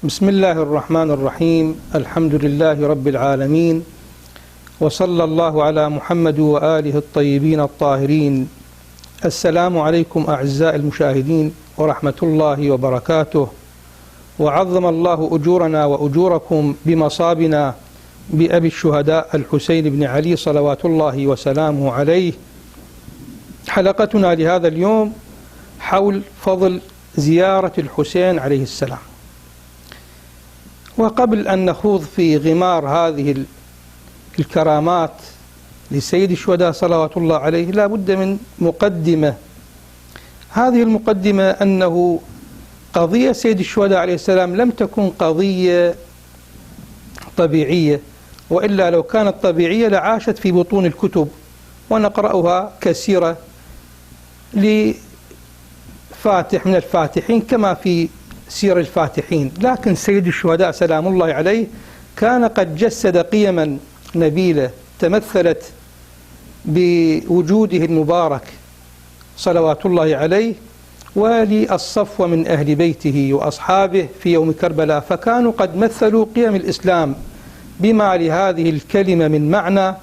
بسم الله الرحمن الرحيم. الحمد لله رب العالمين، وصلى الله على محمد وآله الطيبين الطاهرين. السلام عليكم أعزائي المشاهدين ورحمة الله وبركاته، وعظم الله أجورنا وأجوركم بمصابنا بأبي الشهداء الحسين بن علي صلوات الله وسلامه عليه. حلقتنا لهذا اليوم حول فضل زيارة الحسين عليه السلام. وقبل أن نخوض في غمار هذه الكرامات لسيد الشهداء صلوات الله عليه، لا بد من مقدمة. هذه المقدمة أنه قضية سيد الشهداء عليه السلام لم تكن قضية طبيعية، وإلا لو كانت طبيعية لعاشت في بطون الكتب ونقرأها كسيرة لفاتح من الفاتحين كما في سير الفاتحين. لكن سيد الشهداء سلام الله عليه كان قد جسد قيما نبيلة تمثلت بوجوده المبارك صلوات الله عليه وللصفوة من أهل بيته وأصحابه في يوم كربلاء، فكانوا قد مثلوا قيم الإسلام بما لهذه الكلمة من معنى.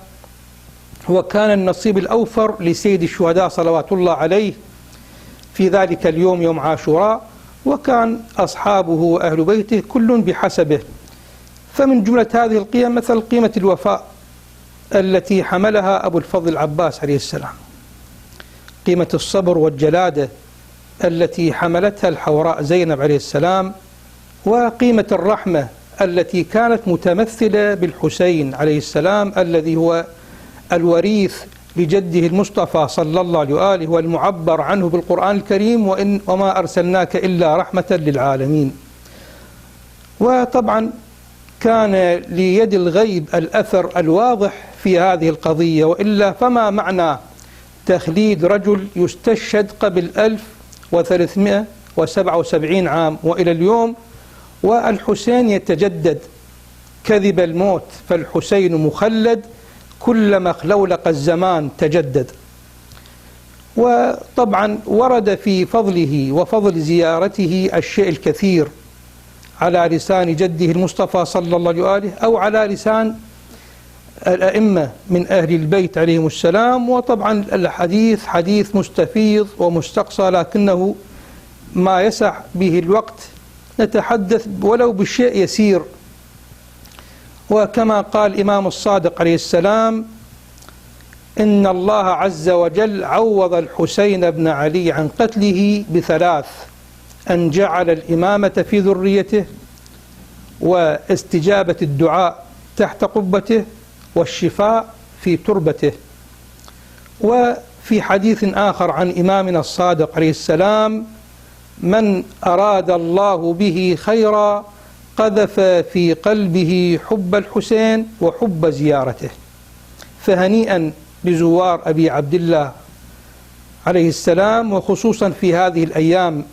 وكان النصيب الأوفر لسيد الشهداء صلوات الله عليه في ذلك اليوم يوم عاشوراء، وكان أصحابه وأهل بيته كل بحسبه. فمن جملة هذه القيم مثل قيمة الوفاء التي حملها أبو الفضل العباس عليه السلام، قيمة الصبر والجلادة التي حملتها الحوراء زينب عليه السلام، وقيمة الرحمة التي كانت متمثلة بالحسين عليه السلام الذي هو الوريث لجده المصطفى صلى الله عليه وآله والمعبر عنه بالقرآن الكريم وما أرسلناك إلا رحمة للعالمين. وطبعا كان ليد الغيب الأثر الواضح في هذه القضية، وإلا فما معنى تخليد رجل يستشهد قبل 1377 عام وإلى اليوم، والحسين يتجدد كذب الموت، فالحسين مخلد كلما خلولق الزمان تجدد. وطبعا ورد في فضله وفضل زيارته الشيء الكثير على لسان جده المصطفى صلى الله عليه وآله أو على لسان الأئمة من أهل البيت عليهم السلام. وطبعا الحديث حديث مستفيض ومستقصى، لكنه ما يسع به الوقت نتحدث ولو بشيء يسير. وكما قال الإمام الصادق عليه السلام: إن الله عز وجل عوض الحسين بن علي عن قتله بثلاث: أن جعل الإمامة في ذريته، واستجابة الدعاء تحت قبته، والشفاء في تربته. وفي حديث آخر عن إمامنا الصادق عليه السلام: من أراد الله به خيرا قذف في قلبه حب الحسين وحب زيارته. فهنيئا بزوار أبي عبد الله عليه السلام، وخصوصا في هذه الأيام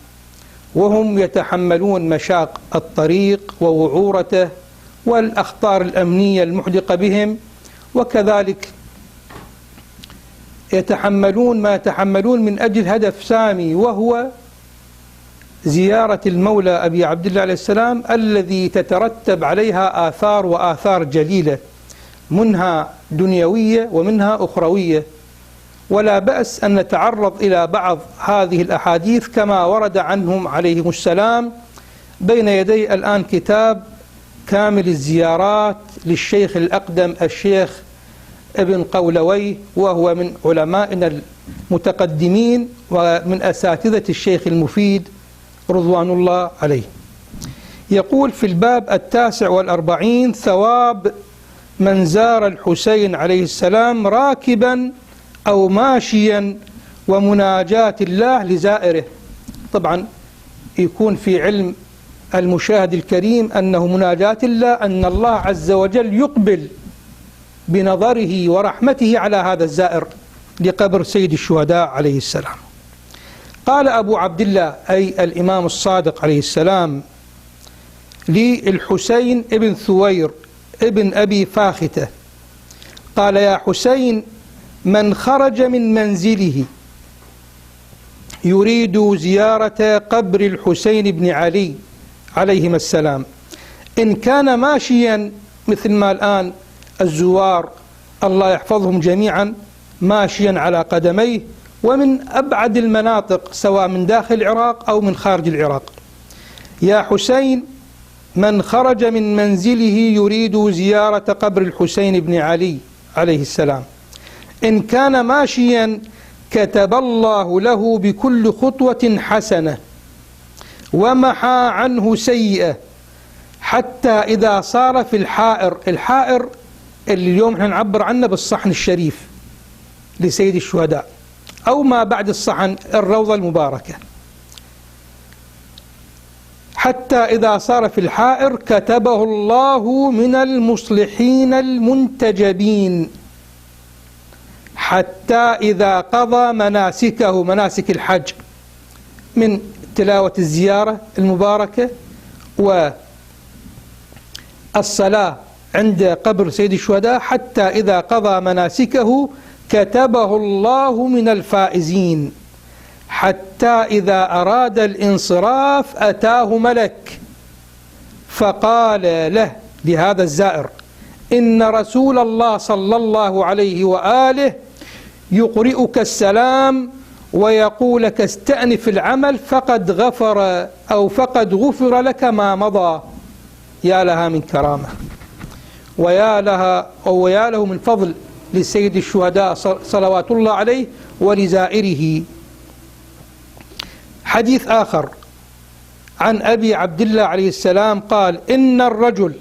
وهم يتحملون مشاق الطريق ووعورته والأخطار الأمنية المحدقة بهم، وكذلك يتحملون ما يتحملون من أجل هدف سامي، وهو زيارة المولى أبي عبد الله عليه السلام الذي تترتب عليها آثار وآثار جليلة، منها دنيوية ومنها أخروية. ولا بأس أن نتعرض إلى بعض هذه الأحاديث كما ورد عنهم عليهم السلام. بين يدي الآن كتاب كامل الزيارات للشيخ الأقدم الشيخ ابن قولويه، وهو من علمائنا المتقدمين ومن أساتذة الشيخ المفيد رضوان الله عليه. يقول في الباب 49: ثواب من زار الحسين عليه السلام راكبا أو ماشيا ومناجاة الله لزائره. طبعا يكون في علم المشاهد الكريم أنه مناجاة الله، أن الله عز وجل يقبل بنظره ورحمته على هذا الزائر لقبر سيد الشهداء عليه السلام. قال أبو عبد الله أي الإمام الصادق عليه السلام للحسين ابن ثوير ابن أبي فاختة، قال: يا حسين، من خرج من منزله يريد زيارة قبر الحسين بن علي عليهما السلام إن كان ماشيا مثل ما الآن الزوار الله يحفظهم جميعا ماشيا على قدميه ومن أبعد المناطق سواء من داخل العراق أو من خارج العراق. يا حسين، من خرج من منزله يريد زيارة قبر الحسين بن علي عليه السلام، إن كان ماشيا كتب الله له بكل خطوة حسنة ومحى عنه سيئة، حتى إذا صار في الحائر اللي اليوم احنا نعبر عنه بالصحن الشريف لسيد الشهداء أو ما بعد الصحن الروضة المباركة، حتى إذا صار في الحائر كتبه الله من المصلحين المنتجبين، حتى إذا قضى مناسكه مناسك الحج من تلاوة الزيارة المباركة والصلاة عند قبر سيد الشهداء، حتى إذا قضى مناسكه كتبه الله من الفائزين، حتى إذا أراد الانصراف أتاه ملك فقال له لهذا الزائر: إن رسول الله صلى الله عليه وآله يقرئك السلام ويقول لك استأنف العمل فقد غفر لك ما مضى. يا لها من كرامة، ويا له من فضل لسيد الشهداء صلوات الله عليه ولزائره. حديث آخر عن أبي عبد الله عليه السلام قال: إن الرجل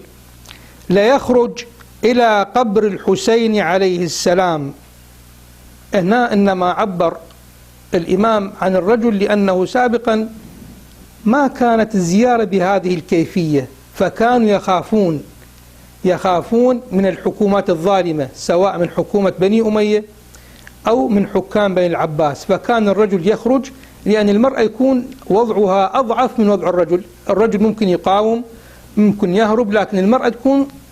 ليخرج إلى قبر الحسين عليه السلام. هنا إنما عبر الإمام عن الرجل لأنه سابقا ما كانت الزيارة بهذه الكيفية، فكانوا يخافون من الحكومات الظالمة سواء من حكومة بني أمية أو من حكام بني العباس، فكان الرجل يخرج لأن المرأة يكون وضعها أضعف من وضع الرجل. الرجل ممكن يقاوم، ممكن يهرب، لكن المرأة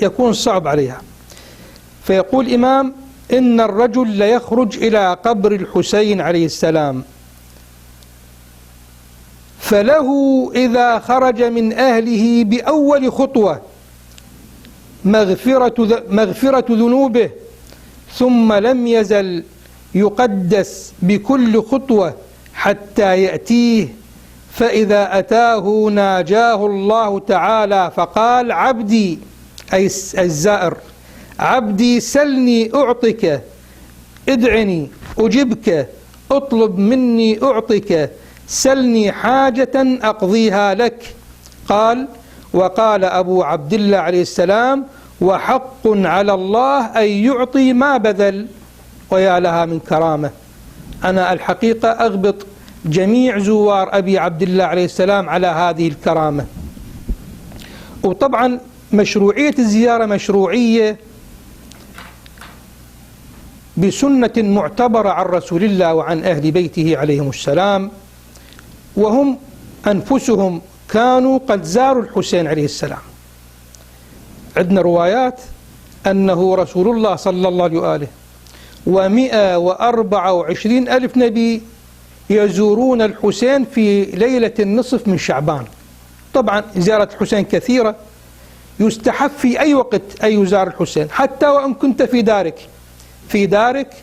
يكون صعب عليها. فيقول الإمام: إن الرجل ليخرج إلى قبر الحسين عليه السلام، فله إذا خرج من أهله بأول خطوة مغفرة ذنوبه، ثم لم يزل يقدس بكل خطوة حتى يأتيه، فإذا أتاه ناجاه الله تعالى فقال: عبدي، أي الزائر، عبدي سلني أعطك، ادعني أجبك، اطلب مني أعطك، سلني حاجة أقضيها لك. قال: وقال أبو عبد الله عليه السلام: وحق على الله أن يعطي ما بذل. ويا لها من كرامة. أنا الحقيقة أغبط جميع زوار أبي عبد الله عليه السلام على هذه الكرامة. وطبعا مشروعية الزيارة مشروعية بسنة معتبرة عن رسول الله وعن أهل بيته عليهم السلام، وهم أنفسهم كانوا قد زاروا الحسين عليه السلام. عندنا روايات أنه رسول الله صلى الله عليه وآله 124 ألف نبي يزورون الحسين في ليلة النصف من شعبان. طبعا زيارة الحسين كثيرة، يستحب في أي وقت أن يزار الحسين، حتى وإن كنت في دارك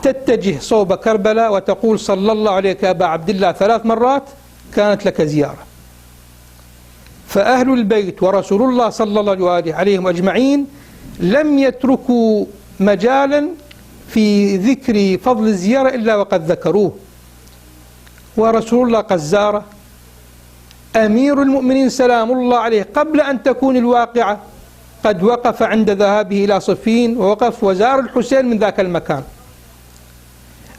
تتجه صوب كربلاء وتقول: صلى الله عليك أبا عبد الله 3 مرات، كانت لك زيارة. فأهل البيت ورسول الله صلى الله عليه عليهم أجمعين لم يتركوا مجالا في ذكر فضل الزيارة إلا وقد ذكروه. ورسول الله قد زاره أمير المؤمنين سلام الله عليه قبل أن تكون الواقعة، قد وقف عند ذهابه إلى صفين، ووقف وزار الحسين من ذاك المكان.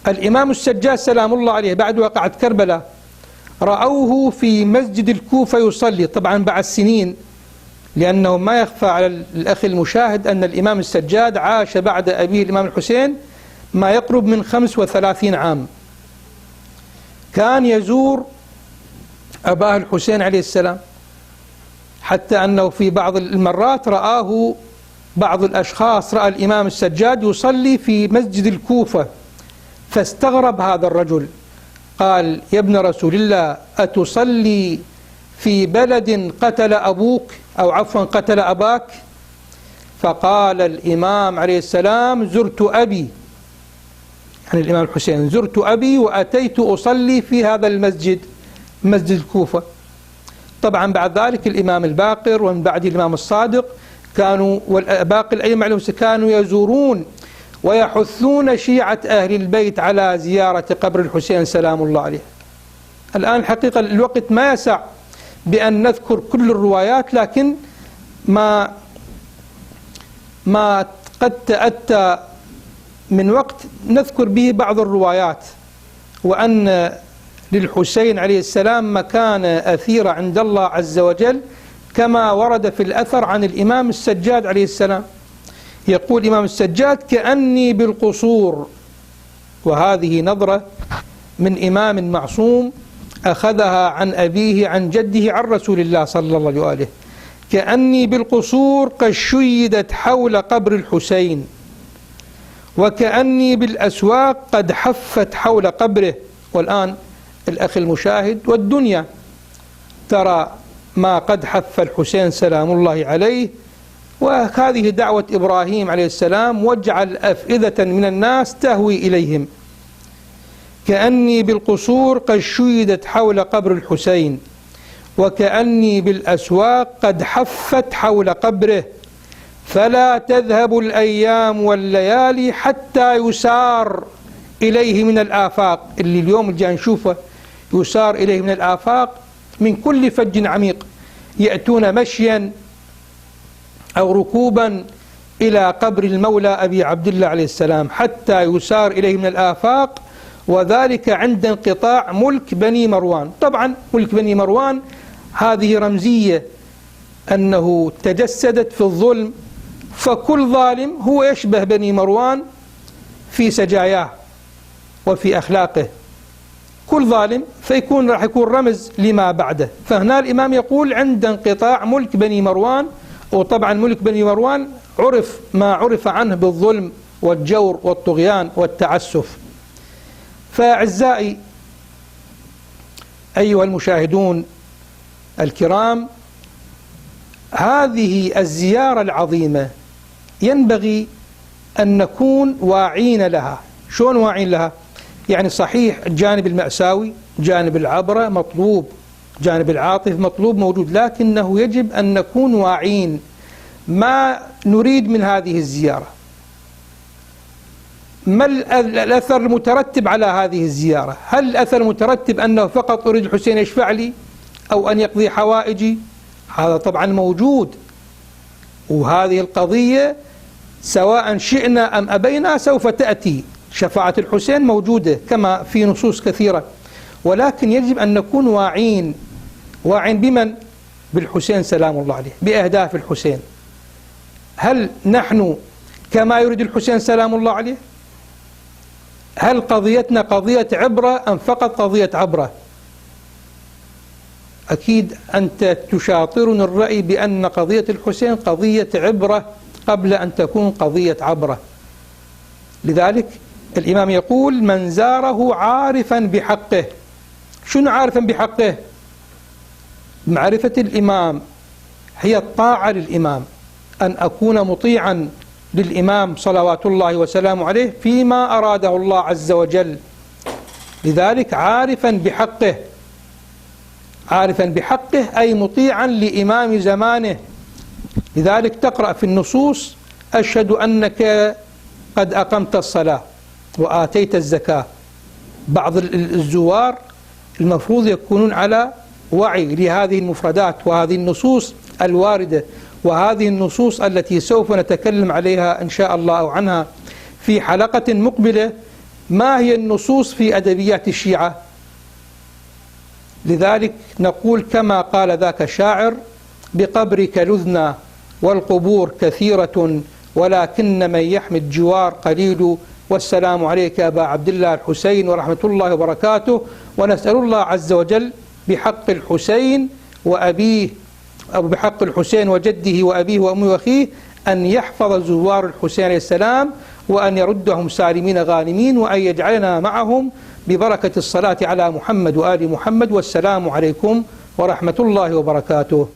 الإمام السجاد سلام الله عليه بعد وقعة كربلاء رأوه في مسجد الكوفة يصلي، طبعا بعد سنين، لأنه ما يخفى على الأخ المشاهد أن الإمام السجاد عاش بعد أبيه الإمام الحسين ما يقرب من 35 عام. كان يزور أباه الحسين عليه السلام، حتى أنه في بعض المرات رآه بعض الأشخاص، رأى الإمام السجاد يصلي في مسجد الكوفة، فاستغرب هذا الرجل، قال: يا ابن رسول الله، أتصلي في بلد قتل أبوك أو عفوا قتل أباك؟ فقال الإمام عليه السلام: زرت أبي، يعني الإمام الحسين، زرت أبي وأتيت أصلي في هذا المسجد، مسجد الكوفة. طبعا بعد ذلك الإمام الباقر ومن بعد الإمام الصادق كانوا والباقي الأئمة كانوا يزورون ويحثون شيعة أهل البيت على زيارة قبر الحسين سلام الله عليه. الآن الحقيقة الوقت ما يسع بأن نذكر كل الروايات، لكن ما قد تأتى من وقت نذكر به بعض الروايات، وأن للحسين عليه السلام مكانة أثيرة عند الله عز وجل، كما ورد في الأثر عن الإمام السجاد عليه السلام. يقول الإمام السجاد: كأني بالقصور، وهذه نظرة من إمام معصوم أخذها عن أبيه عن جده عن رسول الله صلى الله عليه وآله. كأني بالقصور قد شيدت حول قبر الحسين، وكأني بالأسواق قد حفت حول قبره. والآن الأخ المشاهد والدنيا ترى ما قد حف الحسين سلام الله عليه، وهذه دعوة إبراهيم عليه السلام: واجعل أفئدة من الناس تهوي إليهم. كأني بالقصور قد شيدت حول قبر الحسين، وكأني بالأسواق قد حفت حول قبره، فلا تذهب الأيام والليالي حتى يسار إليه من الآفاق. اللي اليوم جاي نشوفه يسار إليه من الآفاق من كل فج عميق، يأتون مشيا أو ركوبا إلى قبر المولى أبي عبد الله عليه السلام حتى يسار إليه من الآفاق، وذلك عند انقطاع ملك بني مروان. طبعا ملك بني مروان هذه رمزية أنه تجسدت في الظلم، فكل ظالم هو يشبه بني مروان في سجاياه وفي أخلاقه، كل ظالم فيكون راح يكون رمز لما بعده. فهنا الإمام يقول: عند انقطاع ملك بني مروان. وطبعا ملك بني مروان عرف ما عرف عنه بالظلم والجور والطغيان والتعسف. فأعزائي أيها المشاهدون الكرام، هذه الزيارة العظيمة ينبغي أن نكون واعين لها. شلون واعين لها؟ يعني صحيح الجانب المأساوي، جانب العبرة مطلوب، جانب العاطف مطلوب موجود، لكنه يجب أن نكون واعين ما نريد من هذه الزيارة، ما الأثر المترتب على هذه الزيارة. هل الأثر المترتب أنه فقط أريد الحسين يشفع لي أو أن يقضي حوائجي؟ هذا طبعا موجود، وهذه القضية سواء شئنا أم أبينا سوف تأتي. شفاعة الحسين موجودة كما في نصوص كثيرة، ولكن يجب أن نكون واعين. واعين بمن؟ بالحسين سلام الله عليه، بأهداف الحسين. هل نحن كما يريد الحسين سلام الله عليه؟ هل قضيتنا قضية عبرة أم فقط قضية عبرة؟ أكيد أنت تشاطرني الرأي بأن قضية الحسين قضية عبرة قبل أن تكون قضية عبرة. لذلك الإمام يقول: من زاره عارفا بحقه. شنو عارفا بحقه؟ معرفة الإمام هي الطاعة للإمام، أن أكون مطيعا للإمام صلوات الله وسلامه عليه فيما أراده الله عز وجل. لذلك عارفا بحقه، عارفا بحقه أي مطيعا لإمام زمانه. لذلك تقرأ في النصوص: أشهد أنك قد أقمت الصلاة وآتيت الزكاة. بعض الزوار المفروض يكونون على وعي لهذه المفردات وهذه النصوص الواردة، وهذه النصوص التي سوف نتكلم عليها إن شاء الله أو عنها في حلقة مقبلة. ما هي النصوص في أدبيات الشيعة؟ لذلك نقول كما قال ذاك الشاعر: بقبرك لذنا والقبور كثيرة، ولكن من يحمد جوار قليل. والسلام عليك أبا عبد الله الحسين ورحمة الله وبركاته. ونسأل الله عز وجل بحق الحسين وأبيه، أو بحق الحسين وجده وأبيه وأمه وأخيه، أن يحفظ زوار الحسين عليه السلام، وأن يردهم سالمين غانمين، وأن يجعلنا معهم ببركة الصلاة على محمد وآل محمد. والسلام عليكم ورحمة الله وبركاته.